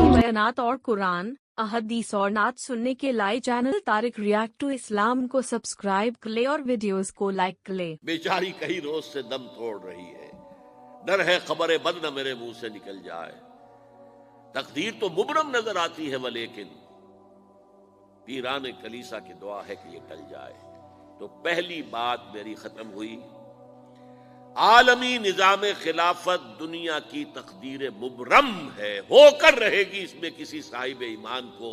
बयानात और कुरान, अहदीस और नात सुनने के लिए channel Tariq react to Islam को सब्सक्राइब कर ले और वीडियोस को लाइक कर ले। बेचारी कई रोज से दम तोड़ रही है, डर है खबर बद न मेरे मुंह से निकल जाए। तकदीर तो मुबरम नजर आती है वलेकिन पीरान कलीसा की दुआ है कि ये टल जाए। तो पहली बात मेरी खत्म हुई, आलमी निजाम खिलाफत दुनिया की तकदीर मुबरम है, होकर रहेगी, इसमें किसी साहिब ईमान को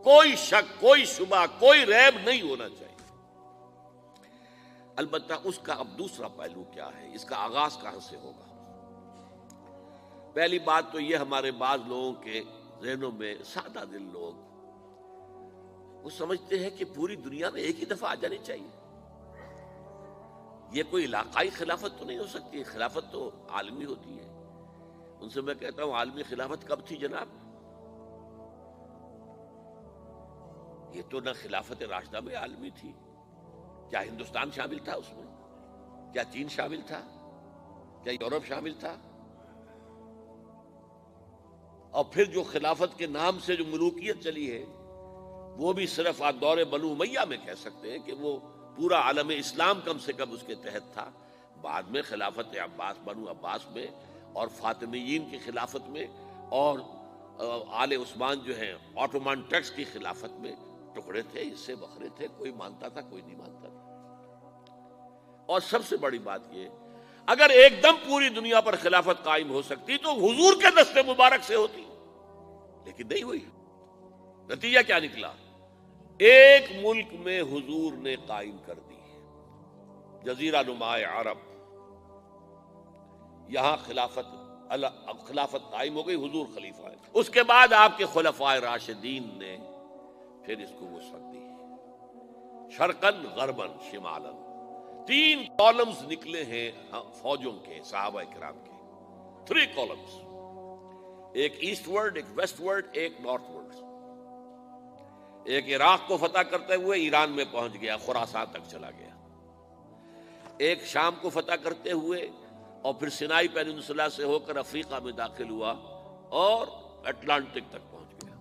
कोई शक, कोई शुबा, कोई रैब नहीं होना चाहिए। अलबत्ता उसका अब दूसरा पहलू क्या है, इसका आगाज कहां से होगा। पहली बात तो यह, हमारे बाज लोगों के ज़हनों में, सादा दिल लोग वो समझते हैं कि पूरी दुनिया में एक ही दफा आ जानी चाहिए। ये कोई इलाकाई खिलाफत तो नहीं हो सकती, खिलाफत तो आलमी होती है। उनसे मैं कहता हूं, आलमी खिलाफत कब थी जनाब? ये तो ना खिलाफत राशिदा में आलमी थी। क्या हिंदुस्तान शामिल था उसमें? क्या चीन शामिल था? क्या यूरोप शामिल था? और फिर जो खिलाफत के नाम से जो मुलूकियत चली है, वो भी सिर्फ आप दौरे बनु उमैया में कह सकते हैं कि वो पूरा आलम इस्लाम कम से कम उसके तहत था। बाद में खिलाफत अब्बास, बनु अब्बास में और फातिमीयीन की खिलाफत में और आले उस्मान जो हैं ऑटोमान टर्क्स की खिलाफत में टुकड़े थे, हिस्से बखरे थे, कोई मानता था, कोई नहीं मानता था। और सबसे बड़ी बात ये, अगर एकदम पूरी दुनिया पर खिलाफत कायम हो सकती तो हुजूर के दस्ते मुबारक से होती, लेकिन नहीं हुई। नतीजा क्या निकला? एक मुल्क में हुजूर ने कायम कर दी, जजीरा नुमाए अरब, यहां खिलाफत कायम हो गई, हुजूर खलीफा है। उसके बाद आपके खुलफाए राशिदीन ने फिर इसको वसअत दी, शर्कन गरबन शिमालन। 3 कॉलम्स निकले हैं फौजों के, सहाबा किराम के 3 कॉलम्स, एक ईस्टवर्ड, एक वेस्टवर्ड, एक नॉर्थवर्ड। एक इराक को फतह करते हुए ईरान में पहुंच गया, खुरासान तक चला गया। एक शाम को फतह करते हुए और फिर सिनाई पेनिनसुला से होकर अफ्रीका में दाखिल हुआ और अटलांटिक तक पहुंच गया।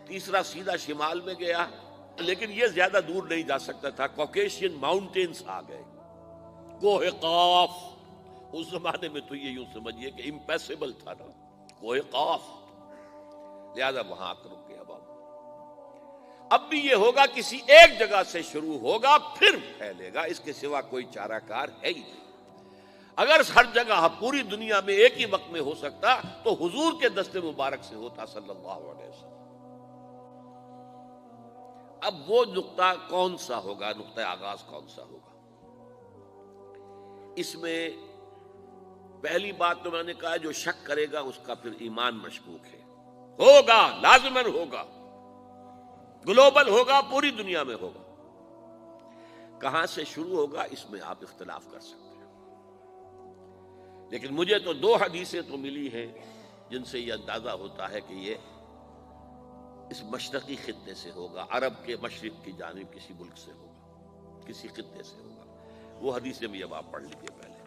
तीसरा सीधा शिमाल में गया, लेकिन यह ज्यादा दूर नहीं जा सकता था, कॉकेशियन माउंटेन्स आ गए, कोहे काफ। उस जमाने में तो ये यूं समझिए कि इम्पैसेबल था ना, कोहे काफ, लिहाजा वहां आकर रुक गया। अब भी ये होगा, किसी एक जगह से शुरू होगा फिर फैलेगा, इसके सिवा कोई चाराकार है ही नहीं। अगर हर जगह पूरी दुनिया में एक ही वक्त में हो सकता तो हुजूर के दस्ते मुबारक से होता सल्लल्लाहु अलैहि वसल्लम। अब वो नुक्ता कौन सा होगा, नुक्ता आगाज कौन सा होगा? इसमें पहली बात तो मैंने कहा, जो शक करेगा उसका फिर ईमान मशकूक है। होगा, लाजिमन होगा, ग्लोबल होगा, पूरी दुनिया में होगा। कहां से शुरू होगा इसमें आप इख्तिलाफ कर सकते हैं, लेकिन मुझे तो 2 हदीसें तो मिली हैं जिनसे यह अंदाजा होता है कि ये इस मशरकी खित्ते से होगा, अरब के मशरिक की जानिब किसी मुल्क से होगा, किसी खित्ते से होगा। वो हदीसें भी अब आप पढ़ लीजिए पहले।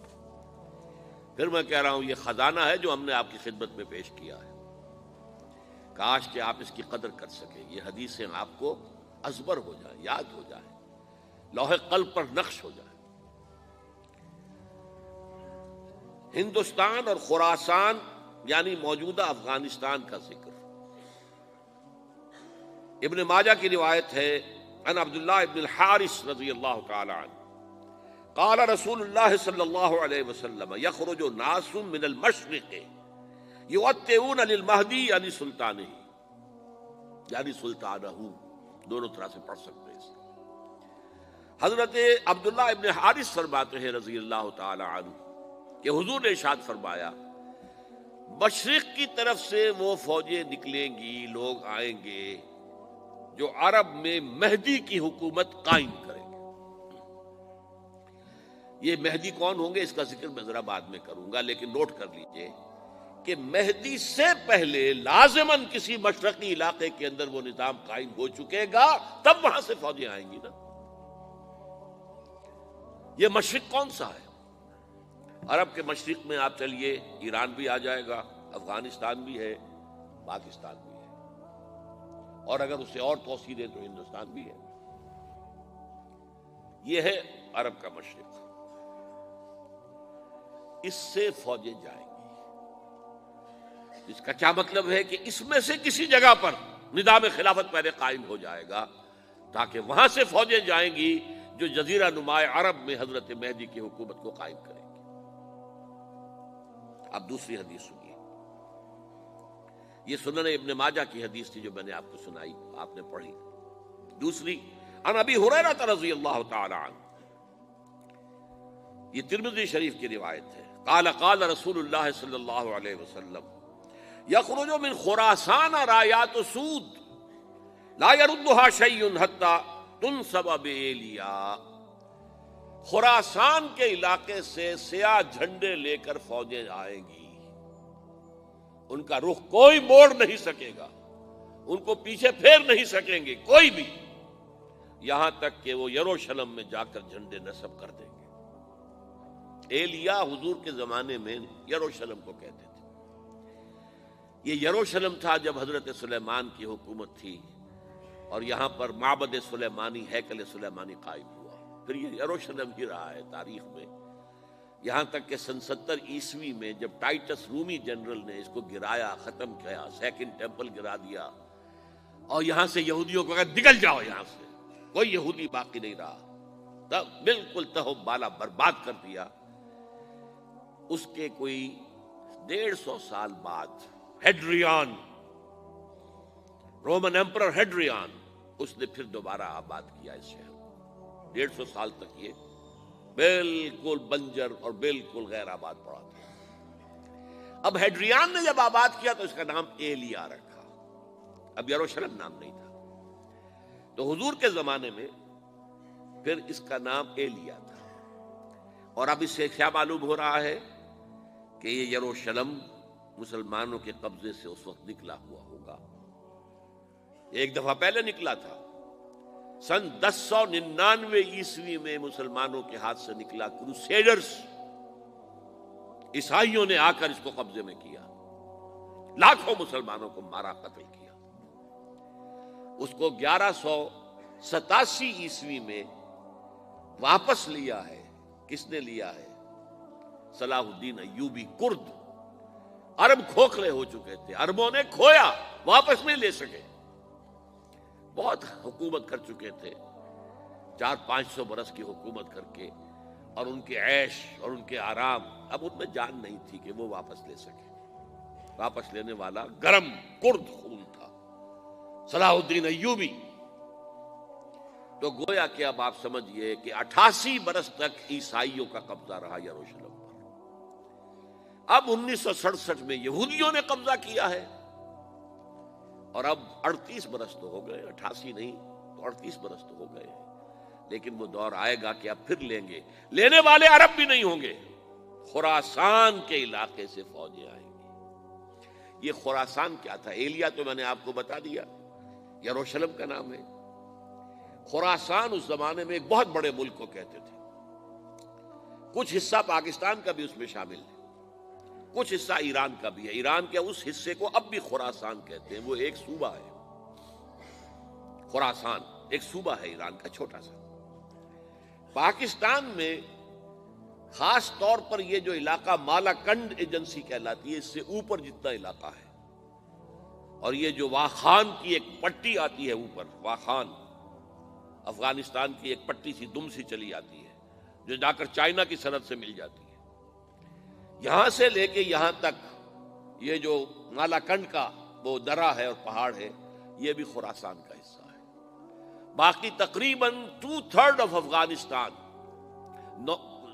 फिर मैं कह रहा हूं, ये खजाना है जो हमने आपकी खिदमत में पेश किया है, काश कि आप इसकी कदर कर सके, ये हदीसें आपको अजबर हो जाए, याद हो जाए, लौहे कल्ब पर नक्श हो जाए। हिंदुस्तान और खुरासान यानी मौजूदा अफगानिस्तान का जिक्र इब्न माजा की रिवायत है, अन अब्दुल्लाह इब्न हारिस रज़ियल्लाहु तआला अन्हु क़ाल रसूलुल्लाह सल्लल्लाहु अलैहि वसल्लम यख़रुजु नासुम मिनल मशरिक़ युअत्तिऊन लिल महदी यानी सुल्तानही, यानी सुल्तानहू, दोनों तरह से पढ़ सकते हैं। हजरत अब्दुल्लाह इब्न हारिस फरमाते हैं रज़ियल्लाहु तआला अन्हु कि हुजूर ने इरशाद फरमाया, मशरिक की तरफ से वो फौजें निकलेंगी, लोग आएंगे जो अरब में मेहदी की हुकूमत कायम करेंगे। ये मेहदी कौन होंगे इसका जिक्र मैं जरा बाद में करूंगा, लेकिन नोट कर लीजिए कि मेहदी से पहले लाजिमन किसी मशरकी इलाके के अंदर वो निजाम कायम हो चुकेगा, तब वहां से फौजें आएंगी ना। ये मशरिक कौन सा है? عرب کے مشرق میں آپ چلیے، ایران بھی آ جائے گا، افغانستان بھی ہے، پاکستان بھی ہے، اور اگر اسے اور توسیع دیں تو ہندوستان بھی ہے۔ یہ ہے عرب کا مشرق، اس سے فوجیں جائیں گی، جس کا کیا مطلب ہے کہ اس میں سے کسی جگہ پر نظام خلافت پہلے قائم ہو جائے گا، تاکہ وہاں سے فوجیں جائیں گی جو جزیرہ نما عرب میں حضرت مہدی کی حکومت کو قائم کریں گی۔ اب دوسری حدیث سنیے، یہ سنن ابن ماجہ کی حدیث تھی جو میں نے آپ کو سنائی، آپ نے پڑھی۔ دوسری، عن ابی ہریرہ رضی اللہ تعالی عنہ، یہ ترمذی شریف کی روایت ہے، قال قال رسول اللہ صلی اللہ علیہ وسلم یخرج من خراسان رایات سود لا يردها شیء حتی تنصب بایلیا۔ خراسان کے علاقے سے سیاہ جھنڈے لے کر فوجیں آئیں گی، ان کا رخ کوئی موڑ نہیں سکے گا، ان کو پیچھے پھیر نہیں سکیں گے کوئی بھی، یہاں تک کہ وہ یروشلم میں جا کر جھنڈے نصب کر دیں گے۔ ایلیا حضور کے زمانے میں یروشلم کو کہتے تھے۔ یہ یروشلم تھا جب حضرت سلیمان کی حکومت تھی، اور یہاں پر معبد سلیمانی، ہیکل سلیمانی قائم ہوا، پھر یہ یروشلم ہی رہا ہے تاریخ میں، یہاں تک کہ سن 70 عیسوی میں جب ٹائٹس رومی جنرل نے اس کو گرایا، ختم کیا، سیکنڈ ٹیمپل گرا دیا، اور یہاں سے یہودیوں کو کہا نکل جاؤ یہاں سے، کوئی یہودی باقی نہیں رہا، تب بالکل تہو بالا برباد کر دیا۔ اس کے کوئی 150 سال بعد ہیڈریان، رومن ایمپرر ہیڈریان، اس نے پھر دوبارہ آباد کیا اس شہر کو۔ 150 سال تک یہ بالکل بنجر اور بالکل غیر آباد پڑا تھا۔ اب ہیڈریان نے جب آباد کیا تو اس کا نام ایلیا رکھا، اب یروشلم نام نہیں تھا، تو حضور کے زمانے میں پھر اس کا نام ایلیا تھا۔ اور اب اس سے کیا معلوم ہو رہا ہے کہ یہ یروشلم مسلمانوں کے قبضے سے اس وقت نکلا ہوا ہوگا، ایک دفعہ پہلے نکلا تھا، سن 1099 عیسوی میں مسلمانوں کے ہاتھ سے نکلا، کروسیڈرز، عیسائیوں نے آ کر اس کو قبضے میں کیا، لاکھوں مسلمانوں کو مارا، قتل کیا۔ اس کو 1187 عیسوی میں واپس لیا ہے، کس نے لیا ہے؟ صلاح الدین ایوبی، کرد۔ عرب کھوکھلے ہو چکے تھے، عربوں نے کھویا، واپس نہیں لے سکے، بہت حکومت کر چکے تھے، 400-500 برس کی حکومت کر کے، اور ان کے عیش اور ان کے آرام، اب ان میں جان نہیں تھی کہ وہ واپس لے سکے۔ واپس لینے والا گرم کرد خون تھا، صلاح الدین ایوبی۔ تو گویا کہ اب آپ سمجھئے کہ 88 برس تک عیسائیوں کا قبضہ رہا یروشلم پر۔ اب 1967 میں یہودیوں نے قبضہ کیا ہے، اور اب 38 برس تو ہو گئے، 88 نہیں تو 38 برس تو ہو گئے، لیکن وہ دور آئے گا کہ اب پھر لیں گے، لینے والے عرب بھی نہیں ہوں گے، خراسان کے علاقے سے فوجیں آئیں گی۔ یہ خراسان کیا تھا؟ ایلیا تو میں نے آپ کو بتا دیا، یروشلم کا نام ہے۔ خراسان اس زمانے میں ایک بہت بڑے ملک کو کہتے تھے، کچھ حصہ پاکستان کا بھی اس میں شامل ہے، کچھ حصہ ایران کا بھی ہے، ایران کے اس حصے کو اب بھی خراسان کہتے ہیں، وہ ایک صوبہ ہے، خراسان ایک صوبہ ہے ایران کا چھوٹا سا۔ پاکستان میں خاص طور پر یہ جو علاقہ مالاکنڈ ایجنسی کہلاتی ہے، اس سے اوپر جتنا علاقہ ہے، اور یہ جو واخان کی ایک پٹی آتی ہے اوپر، واخان افغانستان کی ایک پٹی سی دم سی چلی آتی ہے جو جا کر چائنا کی سرحد سے مل جاتی ہے، یہاں سے لے کے یہاں تک یہ جو مالاکنڈ کا وہ درہ ہے اور پہاڑ ہے، یہ بھی خراسان کا حصہ ہے۔ باقی تقریباً 2/3 آف افغانستان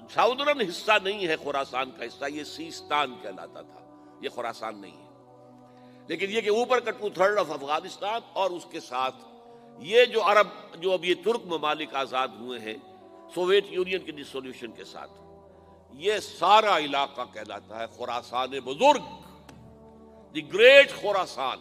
ساؤدرن حصہ نہیں ہے خراسان کا حصہ، یہ سیستان کہلاتا تھا، یہ خراسان نہیں ہے، لیکن یہ کہ اوپر کا 2/3 آف افغانستان، اور اس کے ساتھ یہ جو عرب جو اب یہ ترک ممالک آزاد ہوئے ہیں سوویت یونین کی ڈسولوشن کے ساتھ، یہ سارا علاقہ کہلاتا ہے خراسان بزرگ، دی گریٹ خراسان۔